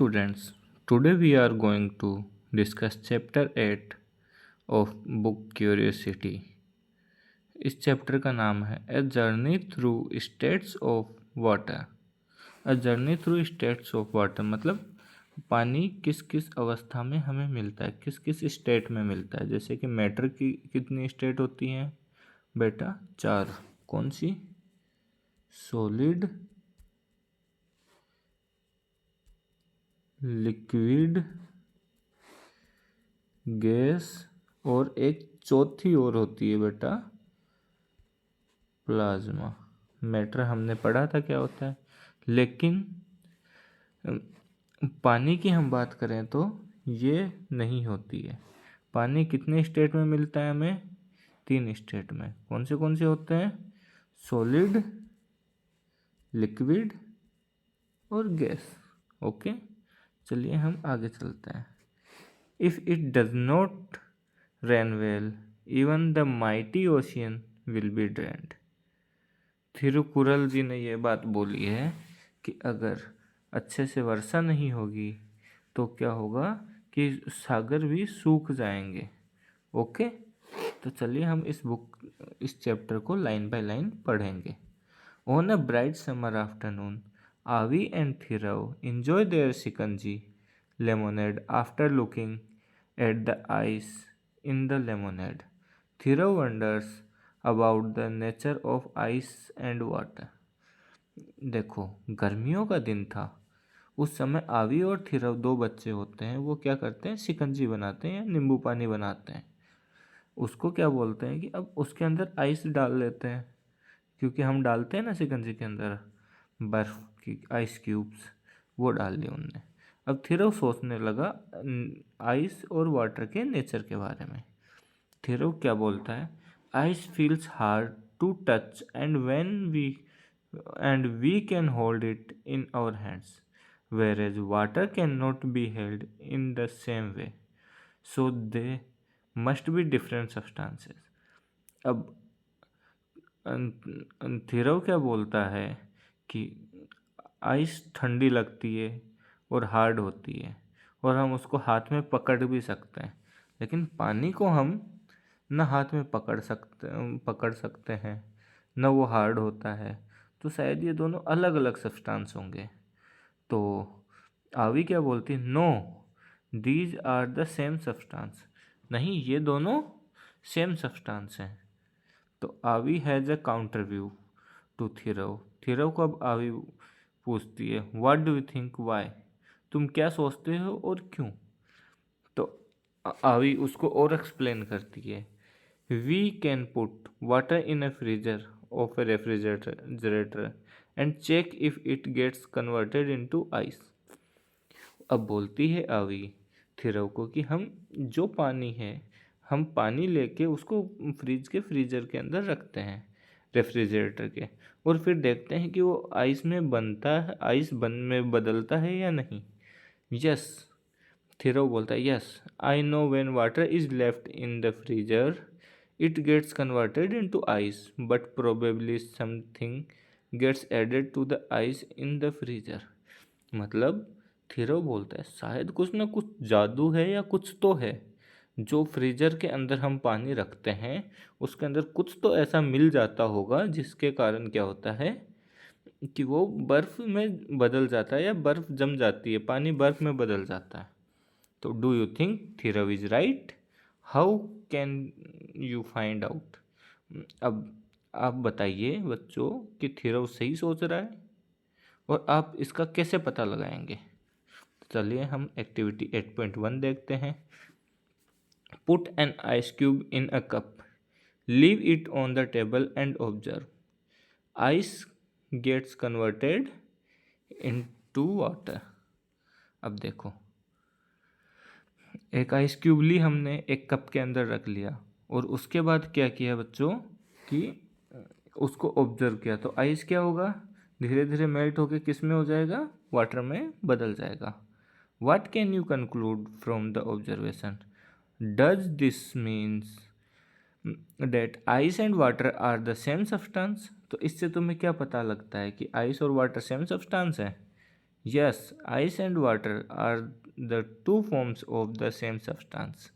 Students, today we are going to discuss chapter 8 of book Curiosity. इस chapter का नाम है a journey through states of water. A journey through states of water मतलब पानी किस किस अवस्था में हमें मिलता है, किस किस स्टेट में मिलता है। जैसे कि मैटर की कितनी स्टेट होती हैं बेटा? 4। कौन सी? सॉलिड, लिक्विड, गैस और एक चौथी और होती है बेटा प्लाज्मा। मैटर हमने पढ़ा था क्या होता है, लेकिन पानी की हम बात करें तो ये नहीं होती है। पानी कितने स्टेट में मिलता है हमें? 3 स्टेट में। कौन से होते हैं? सॉलिड, लिक्विड और गैस। ओके, चलिए हम आगे चलते हैं। If it does not rain well, even the mighty ocean will be drained. Thirukkural जी ने यह बात बोली है कि अगर अच्छे से वर्षा नहीं होगी तो क्या होगा कि सागर भी सूख जाएंगे। ओके, तो चलिए हम इस चैप्टर को लाइन बाय लाइन पढ़ेंगे। On a bright summer afternoon, Avi and Thirav enjoy their shikanji lemonade after looking at the ice in the lemonade. Thiro wonders about the nature of ice and water. देखो, गर्मियों का दिन था। उस समय आवी और थिरव 2 बच्चे होते हैं। वो क्या करते हैं? शिकंजी बनाते हैं या नींबू पानी बनाते हैं। उसको क्या बोलते हैं कि अब उसके अंदर आइस डाल लेते हैं, क्योंकि हम डालते हैं ना शिकंजी के अंदर बर्फ़ की आइस क्यूब्स, वो डाल लिए उनने। अब थिरव सोचने लगा आइस और वाटर के नेचर के बारे में। थिरव क्या बोलता है? Ice feels hard to touch and we can hold it in our hands, whereas water can not be held in the same way, so they must be different substances. अब थिरव क्या बोलता है कि आइस ठंडी लगती है और hard होती है और हम उसको हाथ में पकड़ भी सकते हैं, लेकिन पानी को हम न हाथ में पकड़ सकते हैं, न वो हार्ड होता है। तो शायद ये दोनों अलग अलग सब्सटेंस होंगे। तो आवी क्या बोलती है? No, these are the same substance. नहीं, ये दोनों सेम सब्सटेंस हैं। तो Avi has a counter view to Thirav. Thirav को अब आवी पूछती है, what do you think why? तुम क्या सोचते हो और क्यों? तो आवी उसको और एक्सप्लेन करती है, we can put water in a freezer of a refrigerator and check if it gets converted into ice. अब बोलती है आवी थिरव को कि हम जो पानी है, हम पानी लेके उसको फ्रीजर के अंदर रखते हैं, रेफ्रिजरेटर के, और फिर देखते हैं कि वो आइस में बदलता है या नहीं। यस, थिरव बोलता है, yes I know when water is left in the freezer it gets converted into ice, but probably something gets added to the ice in the freezer. मतलब थिरव बोलता है, शायद कुछ ना कुछ जादू है या कुछ तो है, जो फ्रीजर के अंदर हम पानी रखते हैं उसके अंदर कुछ तो ऐसा मिल जाता होगा जिसके कारण क्या होता है कि वो बर्फ़ में बदल जाता है या बर्फ़ जम जाती है, पानी बर्फ़ में बदल जाता है। तो do you think Thirav is right? How can you find out? अब आप बताइए बच्चों कि थिरव सही सोच रहा है और आप इसका कैसे पता लगाएंगे। चलिए हम एक्टिविटी 8.1 देखते हैं। Put an ice cube in a cup, leave it on the table and observe, ice gets converted into water. अब देखो, एक आइस क्यूब ली हमने, एक कप के अंदर रख लिया और उसके बाद क्या किया बच्चों कि उसको ऑब्जर्व किया, तो आइस क्या होगा? धीरे धीरे मेल्ट होके किस में हो जाएगा? वाटर में बदल जाएगा। What can you conclude from the observation? Does this means that ice and water are the same substance? तो इससे तुम्हें क्या पता लगता है कि आइस और वाटर सेम सब्सटेंस है? Yes, ice and water are the two forms of the same substance.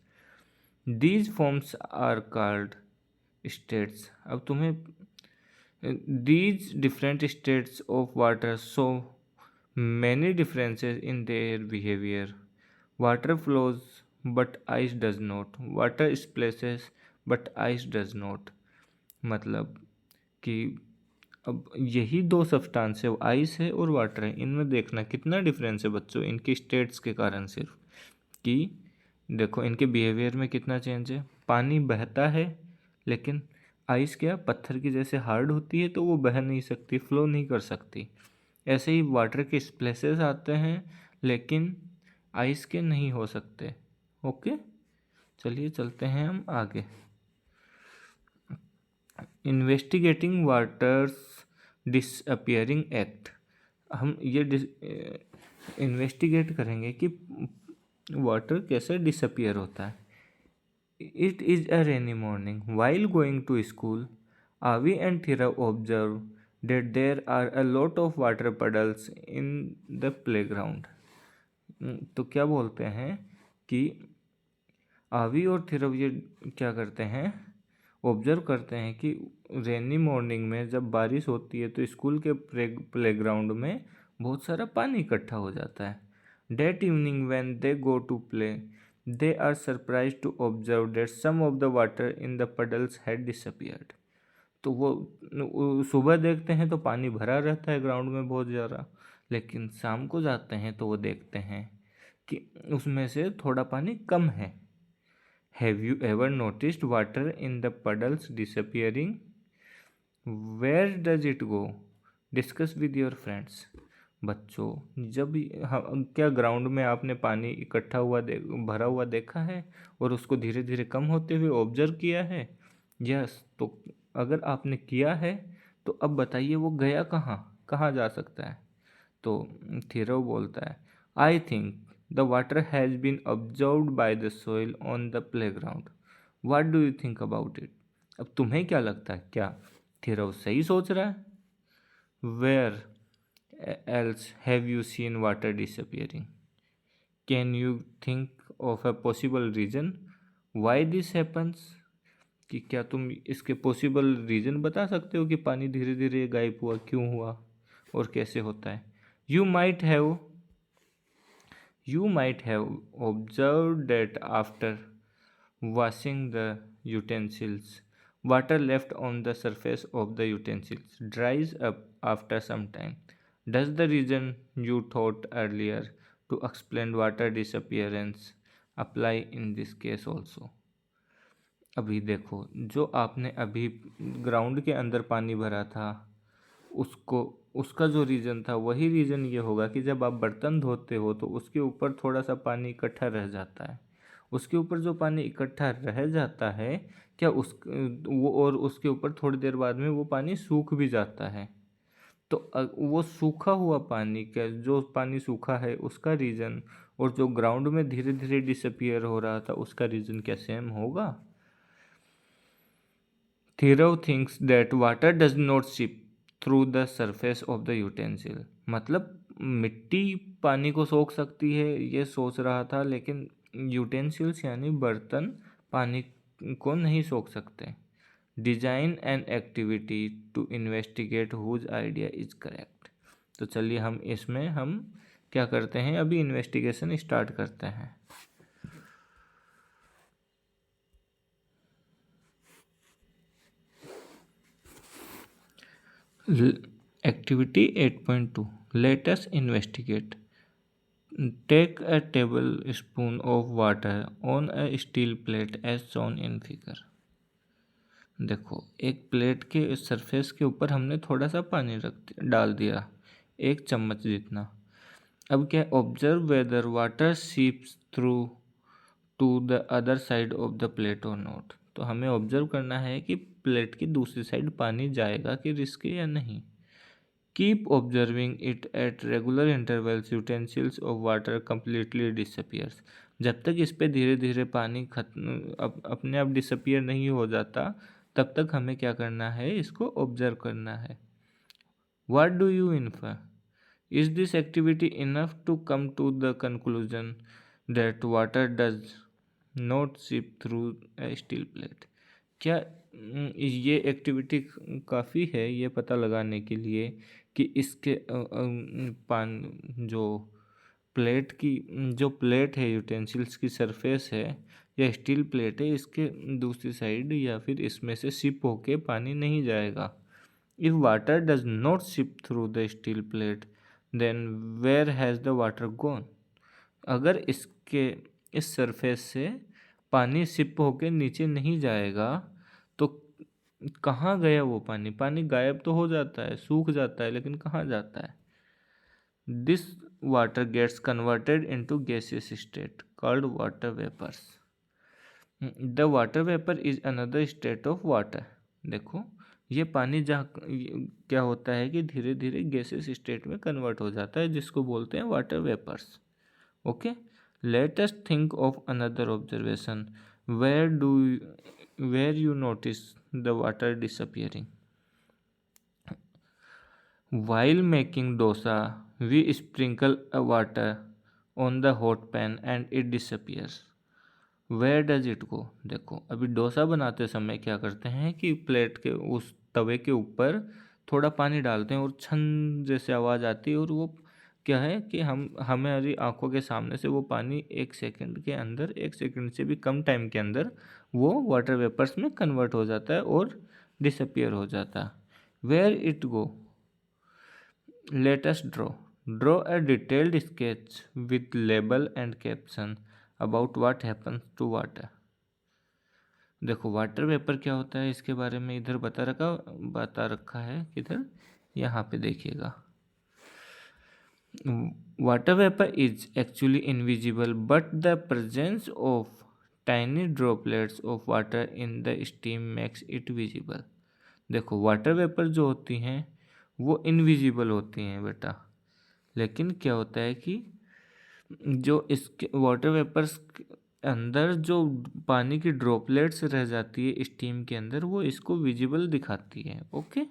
These forms are called states. अब तुम्हें these different states of water show many differences in their behavior. Water flows but ice does not. Water splashes but ice does not. मतलब कि अब यही दो substance है, ice है और वाटर है, इनमें देखना कितना डिफरेंस है बच्चों इनके स्टेट्स के कारण सिर्फ कि देखो इनके बिहेवियर में कितना चेंज है। पानी बहता है लेकिन आइस क्या पत्थर की जैसे हार्ड होती है तो वो बह नहीं सकती, फ्लो नहीं कर सकती। ऐसे ही वाटर के स्प्लैशेस आते हैं लेकिन आइस के नहीं हो सकते। ओके, चलिए चलते हैं हम आगे। Investigating waters disappearing act. हम ये इन्वेस्टिगेट करेंगे कि वाटर कैसे डिसअपियर होता है। It is a rainy morning while going to school Avi and Thirav observe that there are a lot of water puddles in the playground। तो क्या बोलते हैं कि आवी और थिरव ये क्या करते हैं, ऑब्जर्व करते हैं कि रेनी मॉर्निंग में जब बारिश होती है तो स्कूल के प्लेग्राउंड में बहुत सारा पानी इकट्ठा हो जाता है। That evening when they go to play they are surprise to observe that some of the water in the puddles had disappeared. तो वो सुबह देखते हैं तो पानी भरा रहता है ग्राउंड में बहुत ज़्यादा, लेकिन शाम को जाते हैं तो वो देखते हैं कि उसमें से थोड़ा पानी कम है। Have you ever noticed water in the puddles disappearing? Where does it go? Discuss with your friends. बच्चों जब क्या ग्राउंड में आपने पानी इकट्ठा हुआ भरा हुआ देखा है और उसको धीरे धीरे कम होते हुए ऑब्जर्व किया है? यस, तो अगर आपने किया है तो अब बताइए वो गया कहाँ, कहाँ जा सकता है? तो थीरव बोलता है I think the water has been observed by the soil on the playground. What do you think about it? अब तुम्हें क्या लगता है, क्या थीरव सही सोच रहा है? Where else have you seen water disappearing? Can you think of a possible reason why this happens? कि क्या तुम इसके पॉसिबल रीज़न बता सकते हो कि पानी धीरे धीरे गायब हुआ, क्यों हुआ और कैसे होता है? You might have observed that after washing the utensils, water left on the surface of the utensils dries up after some time. Does the reason you thought earlier to explain water disappearance apply in this case also? अभी देखो, जो आपने अभी ground के अंदर पानी भरा था उसको, उसका जो रीज़न था वही रीज़न ये होगा कि जब आप बर्तन धोते हो तो उसके ऊपर थोड़ा सा पानी इकट्ठा रह जाता है। उसके ऊपर जो पानी इकट्ठा रह जाता है क्या वो और उसके ऊपर थोड़ी देर बाद में वो पानी सूख भी जाता है। तो वो सूखा हुआ पानी, क्या जो पानी सूखा है उसका रीज़न और जो ग्राउंड में धीरे धीरे डिसअपियर हो रहा था उसका रीज़न क्या सेम होगा? Thoreau thinks that water does not seep through the surface of the utensil। मतलब मिट्टी पानी को सोख सकती है ये सोच रहा था, लेकिन यूटेंसिल्स यानी बर्तन पानी को नहीं सोख सकते। Design an activity to investigate whose idea is correct. तो चलिए हम इसमें हम क्या करते हैं, अभी इन्वेस्टिगेशन स्टार्ट करते हैं। Activity 8.2 Let us investigate। Take a tablespoon of water on a steel plate as shown in figure। देखो एक प्लेट के सरफेस के ऊपर हमने थोड़ा सा पानी डाल दिया, 1 चम्मच जितना। अब क्या, observe whether water seeps through to the other side of the plate और नॉट। तो हमें ऑब्जर्व करना है कि प्लेट की दूसरी साइड पानी जाएगा कि रिस्क या नहीं। Keep observing it at regular intervals, utensils of water completely disappears। जब तक इस पे धीरे धीरे पानी अपने आप डिसअपियर नहीं हो जाता तब तक हमें क्या करना है, इसको ऑब्जर्व करना है। What do you infer? Is this activity enough to come to the conclusion that water does not seep through a steel plate? क्या ये एक्टिविटी काफ़ी है ये पता लगाने के लिए कि इसके पान जो प्लेट की जो प्लेट है, यूटेंसिल्स की सरफेस है या स्टील प्लेट है, इसके दूसरी साइड या फिर इसमें से सिप होके पानी नहीं जाएगा? If water does not seep through the steel plate then where has the water gone? अगर इसके इस सरफेस से पानी सिप होके नीचे नहीं जाएगा तो कहाँ गया वो पानी? पानी गायब तो हो जाता है, सूख जाता है, लेकिन कहाँ जाता है? This water gets converted into gaseous state called water vapors. The water vapor is another state of water. देखो ये पानी जहाँ क्या होता है कि धीरे धीरे गैसेस स्टेट में कन्वर्ट हो जाता है, जिसको बोलते हैं water vapours. Okay, let us think of another observation where you notice the water disappearing. While making dosa, we sprinkle a water on the hot pan and it disappears. Where does it go? देखो अभी डोसा बनाते समय क्या करते हैं कि plate के उस तवे के ऊपर थोड़ा पानी डालते हैं और छन जैसे आवाज़ आती है, और वो क्या है कि हमारी आंखों के सामने से वो पानी 1 सेकंड के अंदर, 1 सेकंड से भी कम टाइम के अंदर वो वाटर वेपर्स में कन्वर्ट हो जाता है और डिसअपियर हो जाता है. Where it go? Let us draw. Draw a detailed sketch with label and caption about what happens to water. देखो वाटर वेपर क्या होता है इसके बारे में इधर बता रखा है. किधर? यहाँ पे देखिएगा. Water vapour is actually invisible but the presence of tiny droplets of water in the steam makes it visible. देखो वाटर वेपर जो होती हैं वो इनविजिबल होती हैं बेटा, लेकिन क्या होता है कि जो इसके वाटर वेपर्स के अंदर जो पानी की ड्रॉपलेट्स रह जाती है स्टीम के अंदर, वो इसको विजिबल दिखाती है. Okay,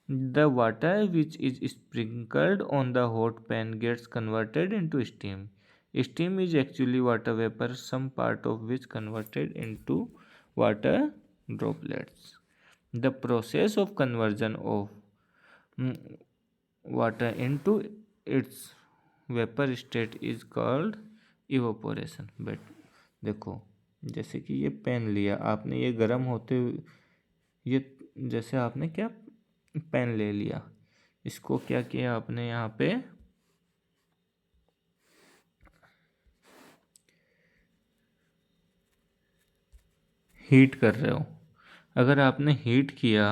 the water which is sprinkled on the hot pan gets converted into steam. Steam is actually water vapour, some part of which converted into water droplets. The process of conversion of water into its vapor state is called evaporation. But देखो जैसे कि ये pen लिया आपने, ये गर्म होते हुए ये जैसे आपने क्या पेन ले लिया, इसको क्या किया आपने यहाँ पे हीट कर रहे हो. अगर आपने हीट किया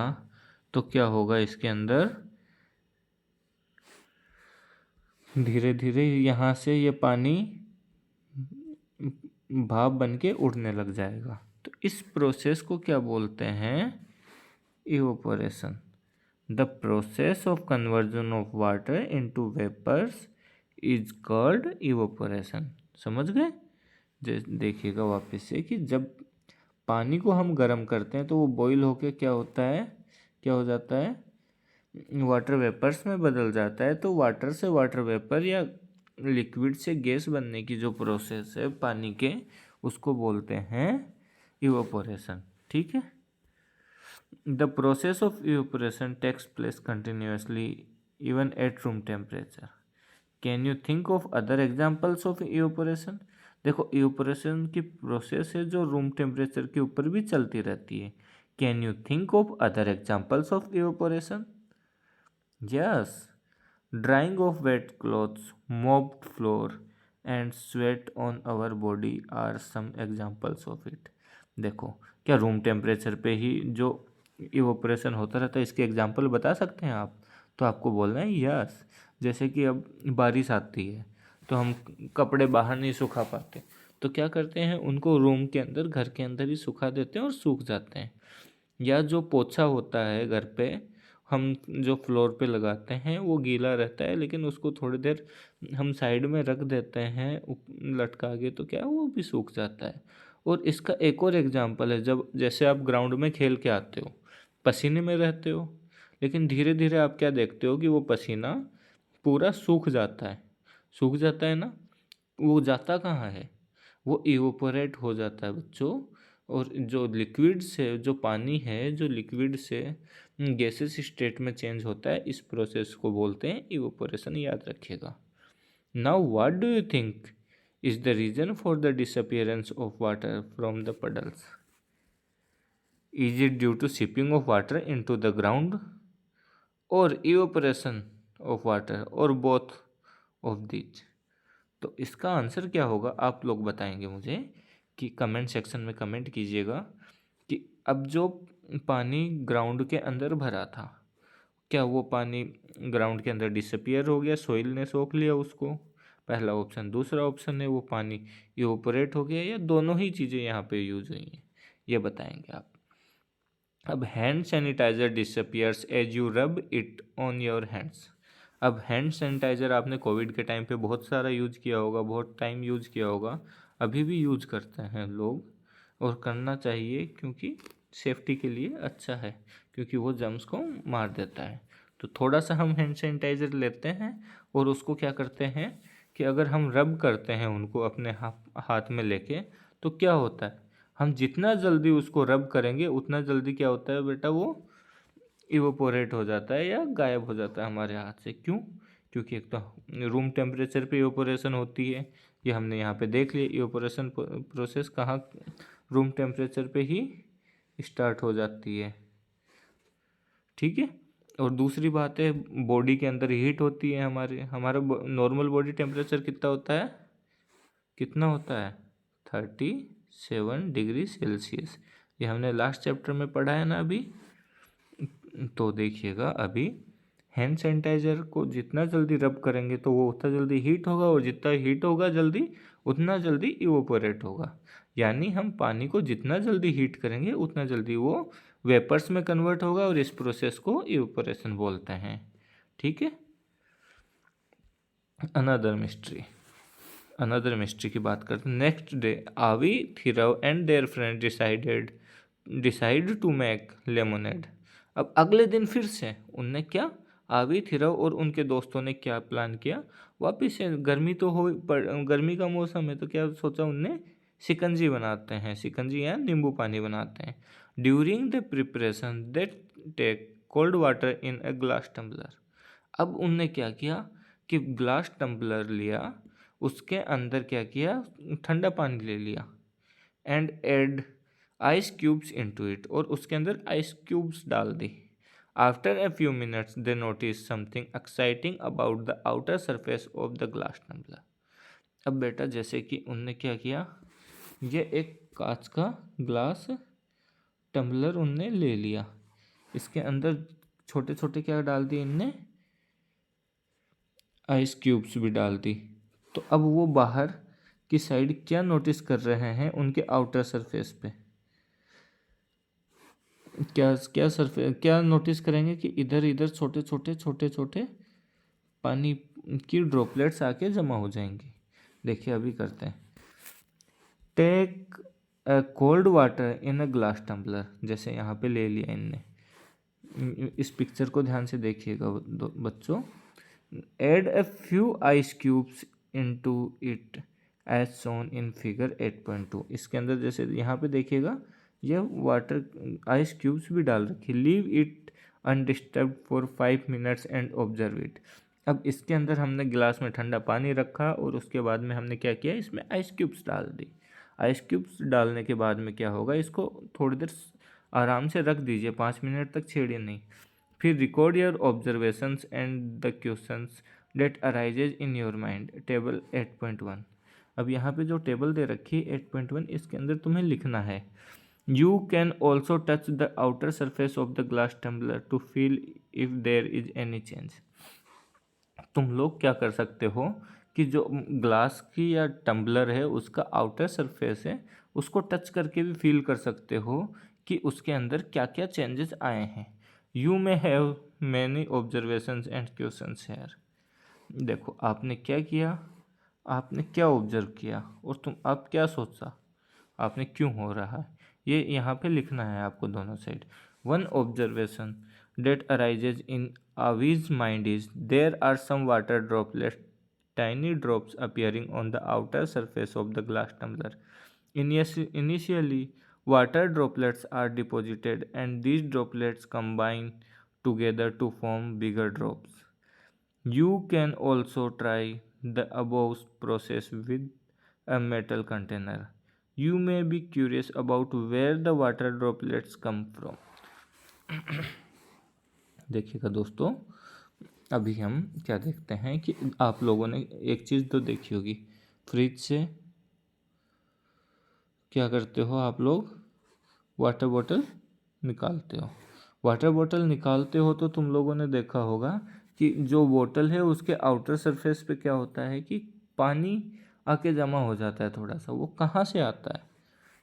तो क्या होगा, इसके अंदर धीरे धीरे यहाँ से ये पानी भाप बन के उड़ने लग जाएगा. तो इस प्रोसेस को क्या बोलते हैं? Evaporation. The process of conversion of water into vapours is called evaporation. समझ गए? देखिएगा वापस से कि जब पानी को हम गर्म करते हैं तो वो बॉईल होके क्या होता है, क्या हो जाता है, वाटर वेपर्स में बदल जाता है. तो वाटर से वाटर वेपर या लिक्विड से गैस बनने की जो प्रोसेस है पानी के, उसको बोलते हैं इवोपोरेशन. ठीक है. The process of evaporation takes place continuously even at room temperature. Can you think of other examples of evaporation? देखो इवोपोरेशन की प्रोसेस है जो रूम टेम्परेचर के ऊपर भी चलती रहती है. Can you think of other examples of evaporation? Yes, drying of wet clothes, mopped floor, and sweat on our body are some examples of it. देखो क्या रूम टेम्परेचर पे ही जो इवोपरेशन होता रहता है, इसके एग्जाम्पल बता सकते हैं आप? तो आपको बोलना है यस. जैसे कि अब बारिश आती है तो हम कपड़े बाहर नहीं सुखा पाते, तो क्या करते हैं, उनको रूम के अंदर, घर के अंदर ही सुखा देते हैं और सूख जाते हैं. या जो पोछा होता है घर पे, हम जो फ्लोर पे लगाते हैं वो गीला रहता है, लेकिन उसको थोड़ी देर हम साइड में रख देते हैं लटका के, तो क्या वो भी सूख जाता है. और इसका एक और एग्जांपल है, जब जैसे आप ग्राउंड में खेल के आते हो, पसीने में रहते हो, लेकिन धीरे धीरे आप क्या देखते हो कि वो पसीना पूरा सूख जाता है, सूख जाता है ना, वो जाता कहाँ है, वो इवोपोरेट हो जाता है बच्चों। और जो लिक्विड से, जो पानी है जो लिक्विड से गैसेस स्टेट में चेंज होता है, इस प्रोसेस को बोलते हैं इवोपोरेशन, याद रखिएगा। Now what do you think is the reason for the disappearance of water from the puddles? Is it due to seeping of water into the ground or evaporation of water or both of these? तो इसका answer क्या होगा आप लोग बताएंगे मुझे, कि comment section में कमेंट कीजिएगा कि अब जो पानी ग्राउंड के अंदर भरा था, क्या वो पानी ग्राउंड के अंदर डिसअपियर हो गया, सोइल ने सोख लिया उसको, पहला ऑप्शन। दूसरा ऑप्शन है वो पानी इवोपोरेट हो गया, या दोनों ही चीज़ें यहाँ पे यूज हुई हैं, ये बताएंगे आप। अब hand sanitiser disappears as you rub it on your hands. अब हैंड सैनिटाइज़र आपने कोविड के टाइम पे बहुत सारा यूज किया होगा, बहुत टाइम यूज किया होगा, अभी भी यूज करते हैं लोग, और करना चाहिए क्योंकि सेफ्टी के लिए अच्छा है, क्योंकि वो जर्म्स को मार देता है। तो थोड़ा सा हम हैंड सैनिटाइज़र लेते हैं और उसको क्या करते हैं कि अगर हम रब करते हैं उनको अपने हाथ में लेके, तो क्या होता है, हम जितना जल्दी उसको रब करेंगे उतना जल्दी क्या होता है बेटा, वो इवोपोरेट हो जाता है या गायब हो जाता है हमारे हाथ से। क्यों? क्योंकि एक तो रूम टेम्परेचर पे इवोपोरेशन होती है, ये हमने यहाँ पे देख लिया, इवोपोरेशन प्रोसेस कहाँ, रूम टेम्परेचर पे ही स्टार्ट हो जाती है, ठीक है। और दूसरी बात है, बॉडी के अंदर हीट होती है, हमारा नॉर्मल बॉडी टेम्परेचर कितना होता है, कितना होता है 37 डिग्री सेल्सियस, ये हमने लास्ट चैप्टर में पढ़ा है ना अभी। तो देखिएगा अभी, हैंड सैनिटाइज़र को जितना जल्दी रब करेंगे तो वो उतना जल्दी हीट होगा, और जितना हीट होगा जल्दी उतना जल्दी इवोपोरेट होगा। यानी हम पानी को जितना जल्दी हीट करेंगे उतना जल्दी वो वेपर्स में कन्वर्ट होगा, और इस प्रोसेस को इवोपोरेशन बोलते हैं, ठीक है। अनदर मिस्ट्री की बात करते हैं। Next day Avi, Thirav and their friend decide to make lemonade. अब अगले दिन फिर से उनने क्या, आवी, थिरव और उनके दोस्तों ने क्या प्लान किया, वापिस से गर्मी तो हो, गर्मी का मौसम है, तो क्या सोचा उनने, शिकंजी बनाते हैं, शिकंजी या नींबू पानी बनाते हैं। During the preparation they take cold water in a glass tumbler. अब उनने क्या किया कि ग्लास टम्बलर लिया, उसके अंदर क्या किया, ठंडा पानी ले लिया, and add ice cubes into it, और उसके अंदर आइस क्यूब्स डाल दी। After a few minutes they notice something exciting about the outer surface of the glass tumbler. अब बेटा जैसे कि उनने क्या किया, ये एक कांच का ग्लास टम्बलर उनने ले लिया, इसके अंदर छोटे छोटे क्या डाल दिए इनने, आइस क्यूब्स भी डाल दी। तो अब वो बाहर की साइड क्या नोटिस कर रहे हैं, उनके आउटर सरफेस पे क्या नोटिस करेंगे कि इधर इधर छोटे छोटे पानी की ड्रॉपलेट्स आके जमा हो जाएंगी। देखिए अभी करते हैं। Take cold water in a glass tumbler, जैसे यहाँ पे ले लिया इनने, इस पिक्चर को ध्यान से देखिएगा बच्चों। Add a few ice cubes into it as shown in figure 8.2। इसके अंदर जैसे यहाँ पे देखिएगा, ये वाटर आइस क्यूब्स भी डाल रखी। Leave it undisturb for 5 minutes and observe it. अब इसके अंदर हमने गिलास में ठंडा पानी रखा, और उसके बाद में हमने क्या किया, इसमें आइस क्यूब्स डाल दी। आइस क्यूब्स डालने के बाद में क्या होगा, इसको थोड़ी देर आराम से रख दीजिए, 5 मिनट तक छेड़िए नहीं। फिर record your observations and the questions that arises in your mind, table 8.1। अब यहाँ पे जो टेबल दे रखी है 8.1, इसके अंदर तुम्हें लिखना है, you can also touch the outer surface of the glass tumbler to feel if there is any change. तुम लोग क्या कर सकते हो कि जो ग्लास की या टम्बलर है उसका आउटर सरफेस है, उसको टच करके भी फील कर सकते हो कि उसके अंदर क्या क्या चेंजेस आए हैं। You may have many observations and questions here. देखो आपने क्या किया, आपने क्या ऑब्जर्व किया, और आप क्या सोचा, आपने क्यों हो रहा है, ये यहाँ पे लिखना है आपको दोनों side. One observation that arises in Avi's mind is there are some water droplets, tiny drops appearing on the outer surface of the glass tumbler. Initially, water droplets are deposited, and these droplets combine together to form bigger drops. You can also try the above process with a metal container. You may be curious about where the water droplets come from. देखिएगा दोस्तों, अभी हम क्या देखते हैं कि आप लोगों ने एक चीज़ तो देखी होगी, फ्रिज से क्या करते हो आप लोग, वाटर बॉटल निकालते हो। वाटर बॉटल निकालते हो तो तुम लोगों ने देखा होगा कि जो बोतल है उसके आउटर सरफेस पे क्या होता है कि पानी आके जमा हो जाता है थोड़ा सा। वो कहाँ से आता है,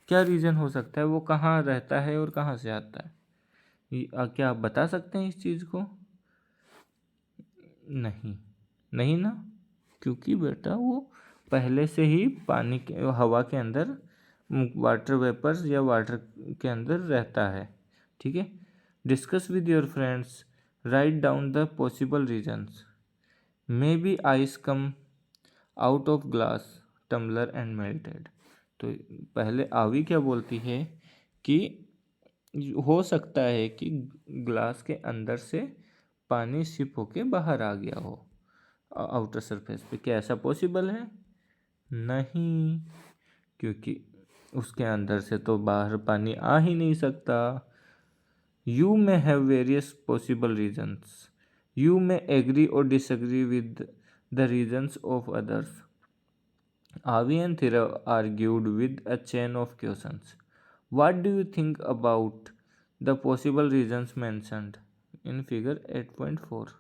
क्या रीज़न हो सकता है, वो कहाँ रहता है और कहाँ से आता है? क्या आप बता सकते हैं इस चीज़ को? नहीं ना, क्योंकि बेटा वो पहले से ही पानी के, हवा के अंदर, वाटर वेपर्स या वाटर के अंदर रहता है। ठीक है, discuss with your friends, write down the possible reasons. May be ice come out of glass tumbler and melted. तो पहले आवी क्या बोलती है कि हो सकता है कि ग्लास के अंदर से पानी सिप होके बाहर आ गया हो आउटर सरफेस पे। क्या ऐसा पॉसिबल है? नहीं, क्योंकि उसके अंदर से तो बाहर पानी आ ही नहीं सकता। You may have various possible reasons, you may agree और disagree with the reasons of others. Avi and Thirav argued with a chain of questions. What do you think about the possible reasons mentioned in figure 8.4?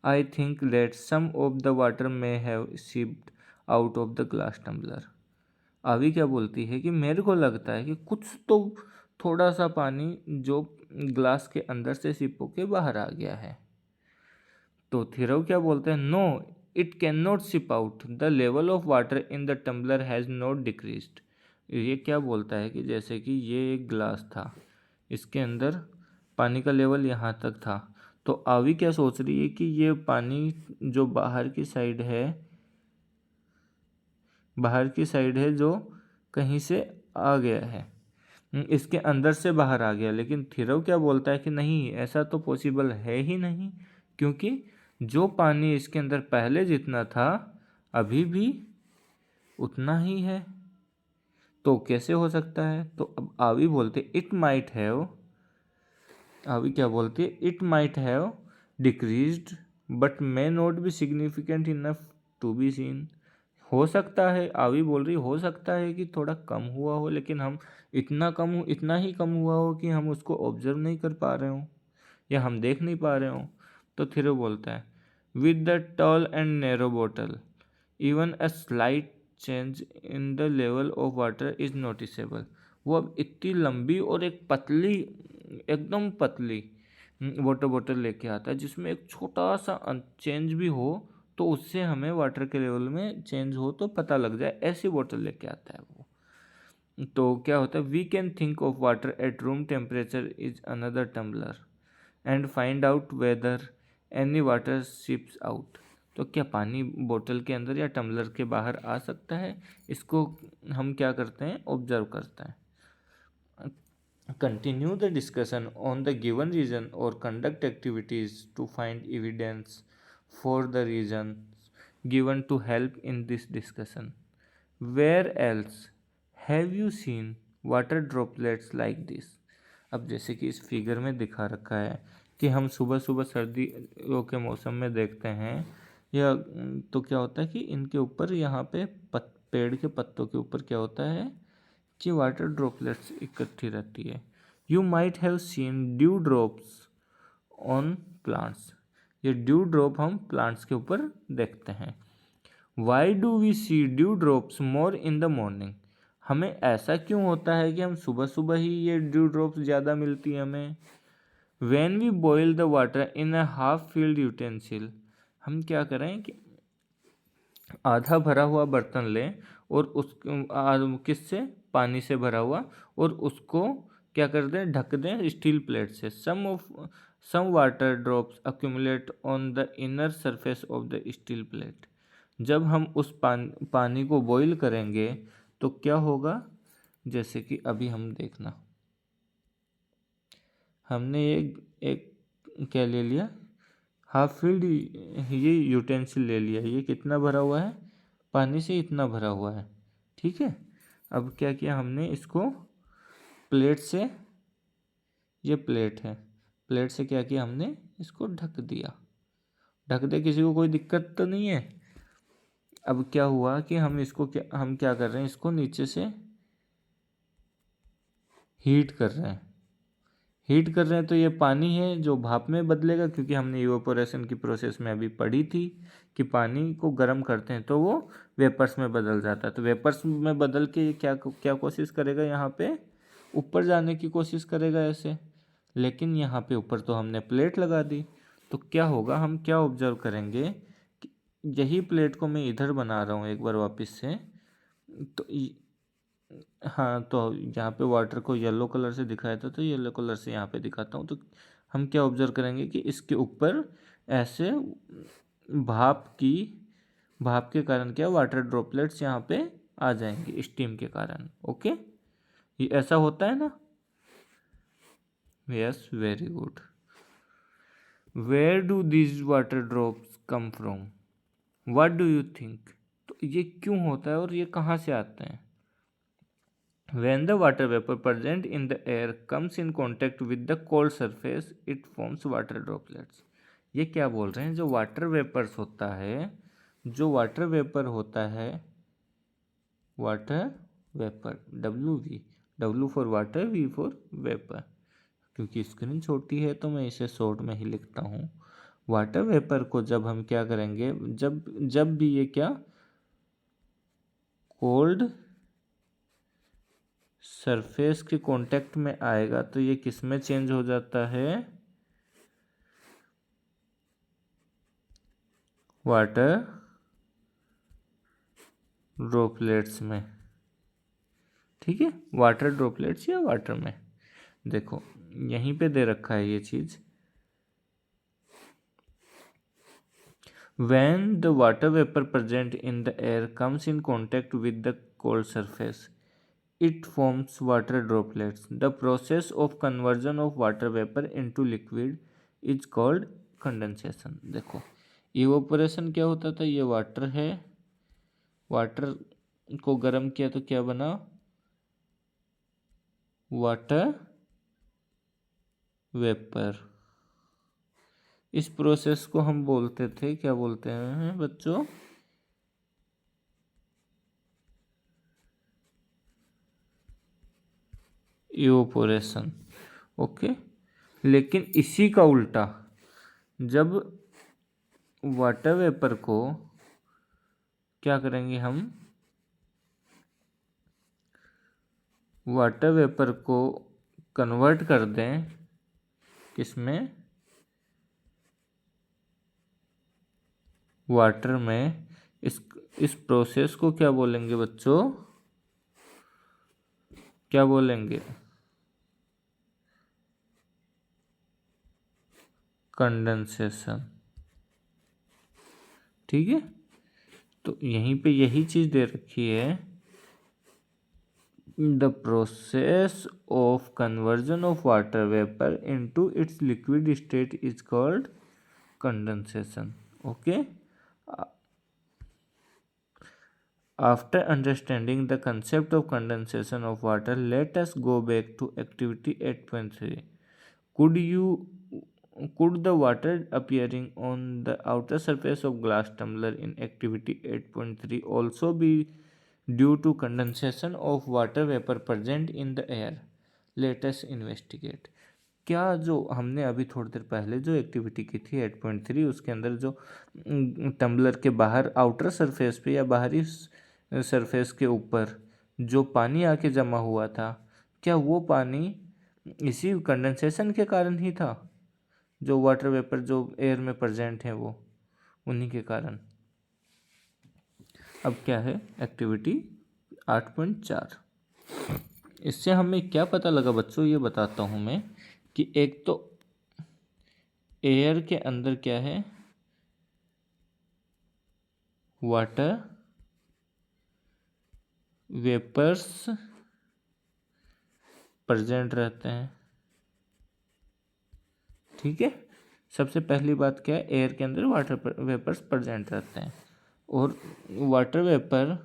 I think that some of the water may have seeped out of the glass tumbler. आवी क्या बोलती है कि मेरे को लगता है कि कुछ तो थोड़ा सा पानी जो ग्लास के अंदर से सिप होके बाहर आ गया है। तो थिरव क्या बोलते हैं, no it can not seep out, the level of water in the tumbler has not decreased. ये क्या बोलता है कि जैसे कि ये एक ग्लास था, इसके अंदर पानी का लेवल यहाँ तक था, तो आवी क्या सोच रही है कि ये पानी जो बाहर की साइड है जो कहीं से आ गया है, इसके अंदर से बाहर आ गया। लेकिन थिरव क्या बोलता है कि नहीं, ऐसा तो पॉसिबल है ही नहीं, क्योंकि जो पानी इसके अंदर पहले जितना था अभी भी उतना ही है। तो कैसे हो सकता है? तो अब आवी बोलते इट माइट हैव, आवी क्या बोलती है, it might have decreased but may not be significant enough to be seen. हो सकता है, आवी बोल रही हो सकता है कि थोड़ा कम हुआ हो, लेकिन हम इतना ही कम हुआ हो कि हम उसको ऑब्जर्व नहीं कर पा रहे हो या हम देख नहीं पा रहे हो। तो फिर वो बोलता है with the tall and narrow bottle even a slight change in the level of water is noticeable. वो अब इतनी लंबी और एक पतली, एकदम पतली वाटर बॉटल लेके आता है जिसमें एक छोटा सा चेंज भी हो तो उससे हमें वाटर के लेवल में चेंज हो तो पता लग जाए, ऐसी बॉटल लेके आता है वो। तो क्या होता है, we can think of water at room temperature is another tumbler and find out whether any water seeps out. तो क्या पानी बोतल के अंदर या टम्बलर के बाहर आ सकता है? इसको हम क्या करते हैं, ऑब्जर्व करते हैं। Continue the discussion on the given reason or conduct activities to find evidence for the reasons given to help in this discussion. Where else have you seen water droplets like this? अब जैसे कि इस figure में दिखा रखा है कि हम सुबह सुबह सर्दियों के मौसम में देखते हैं, या तो क्या होता है कि इनके ऊपर यहाँ पे पेड़ के पत्तों के ऊपर क्या होता है कि वाटर ड्रॉपलेट्स इकट्ठी रहती है। You might have seen dew drops on plants. ये ड्यू ड्रॉप हम प्लांट्स के ऊपर देखते हैं। Why do we see dew drops more in the morning. हमें ऐसा क्यों होता है कि हम सुबह सुबह ही ये ड्यू ड्रॉप्स ज़्यादा मिलती है हमें? When we boil the water in a half filled utensil, हम क्या करें कि आधा भरा हुआ बर्तन लें और उस किससे, पानी से भरा हुआ, और उसको क्या कर दें, ढक दें स्टील प्लेट से। सम of Some water drops accumulate on the inner surface of the steel plate. जब हम उस पानी को बॉईल करेंगे तो क्या होगा, जैसे कि अभी हम देखना, हमने एक क्या ले लिया, हाफ फिल्ड ये यूटेंसिल ले लिया, ये कितना भरा हुआ है, पानी से इतना भरा हुआ है, ठीक है। अब क्या किया हमने, इसको प्लेट से, ये प्लेट है, प्लेट से क्या किया हमने, इसको ढक दिया। ढक दे, किसी को कोई दिक्कत तो नहीं है। अब क्या हुआ कि हम क्या कर रहे हैं, इसको नीचे से हीट कर रहे हैं। हीट कर रहे हैं तो ये पानी है जो भाप में बदलेगा, क्योंकि हमने इवेपोरेशन की प्रोसेस में अभी पढ़ी थी कि पानी को गर्म करते हैं तो वो वेपर्स में बदल जाता है। तो वेपर्स में बदल के ये क्या क्या कोशिश करेगा, यहाँ पे ऊपर जाने की कोशिश करेगा ऐसे। लेकिन यहाँ पे ऊपर तो हमने प्लेट लगा दी, तो क्या होगा, हम क्या ऑब्जर्व करेंगे कि यही प्लेट को मैं इधर बना रहा हूँ एक बार वापस से, तो हाँ, तो यहाँ पे वाटर को येलो कलर से दिखाया था, तो येलो कलर से यहाँ पे दिखाता हूँ। तो हम क्या ऑब्जर्व करेंगे कि इसके ऊपर ऐसे भाप के कारण क्या, वाटर ड्रॉपलेट्स यहाँ पे आ जाएंगे स्टीम के कारण। ओके, ये ऐसा होता है ना। Yes, very good. Where do these water drops come from, what do you think. तो ये क्यों होता है और ये कहाँ से आते हैं। When the water vapor present in the air comes in contact with the cold surface, it forms water droplets. ये क्या बोल रहे हैं, जो वाटर वेपर्स होता है, जो वाटर वेपर होता है, water vapour, W for water, V for vapour. क्योंकि स्क्रीन छोटी है तो मैं इसे शॉर्ट में ही लिखता हूँ। वाटर वेपर को जब हम क्या करेंगे, जब भी ये क्या, कोल्ड सरफेस के कांटेक्ट में आएगा तो ये किस में चेंज हो जाता है, वाटर ड्रॉपलेट्स में। ठीक है, वाटर ड्रॉपलेट्स या वाटर में। देखो यहीं पे दे रखा है ये चीज, when the water vapor present in the air comes in contact with the cold surface, it forms water droplets. The process of conversion of water vapor into liquid is called condensation. देखो evaporation क्या होता था, ये water है, water को गर्म किया तो क्या बना, वाटर वेपर। इस प्रोसेस को हम बोलते थे, क्या बोलते हैं बच्चों, इवोपोरेशन। ओके, लेकिन इसी का उल्टा, जब वाटर वेपर को क्या करेंगे हम, वाटर वेपर को कन्वर्ट कर दें किसमें, वाटर में, इस प्रोसेस को क्या बोलेंगे बच्चों, क्या बोलेंगे, कंडेंसेशन। ठीक है, तो यहीं पे यही चीज दे रखी है, the process of conversion of water vapour into its liquid state is called condensation. Okay, after understanding the concept of condensation of water, let us go back to activity 8.3. Could the water appearing on the outer surface of glass tumbler in activity 8.3 also be due to condensation of water vapor present in the air? Let us investigate. क्या जो हमने अभी थोड़ी देर पहले जो activity की थी 8.3, उसके अंदर जो टम्बलर के बाहर आउटर सरफेस पे या बाहरी सरफेस के ऊपर जो पानी आके जमा हुआ था, क्या वो पानी इसी कंडेंसेशन के कारण ही था, जो वाटर वेपर जो एयर में प्रेजेंट है वो उन्हीं के कारण। अब क्या है एक्टिविटी 8.4, इससे हमें क्या पता लगा बच्चों, ये बताता हूँ मैं कि एक तो एयर के अंदर क्या है, वाटर वेपर्स प्रेजेंट रहते हैं। ठीक है, सबसे पहली बात क्या है, एयर के अंदर वाटर वेपर्स प्रेजेंट रहते हैं, और वाटर वेपर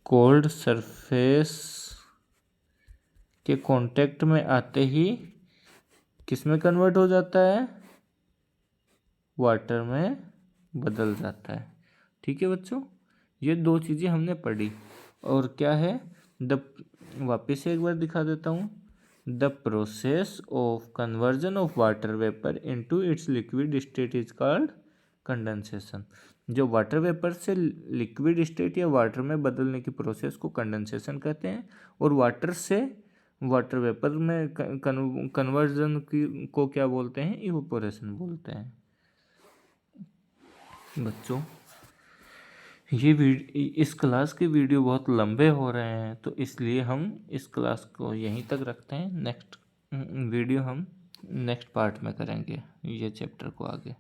कोल्ड सरफेस के कांटेक्ट में आते ही किस में कन्वर्ट हो जाता है, वाटर में बदल जाता है। ठीक है बच्चों, ये दो चीज़ें हमने पढ़ी। और क्या है, द वापस से एक बार दिखा देता हूँ, the process of conversion of water vapour into its liquid state is called condensation. जो वाटर वेपर से लिक्विड स्टेट या वाटर में बदलने की प्रोसेस को कंडेंसेशन कहते हैं, और वाटर से वाटर वेपर में कन्वर्जन की को क्या बोलते हैं, इवोपोरेशन बोलते हैं। बच्चों ये इस क्लास के वीडियो बहुत लंबे हो रहे हैं, तो इसलिए हम इस क्लास को यहीं तक रखते हैं। नेक्स्ट वीडियो हम नेक्स्ट पार्ट में करेंगे ये चैप्टर को आगे।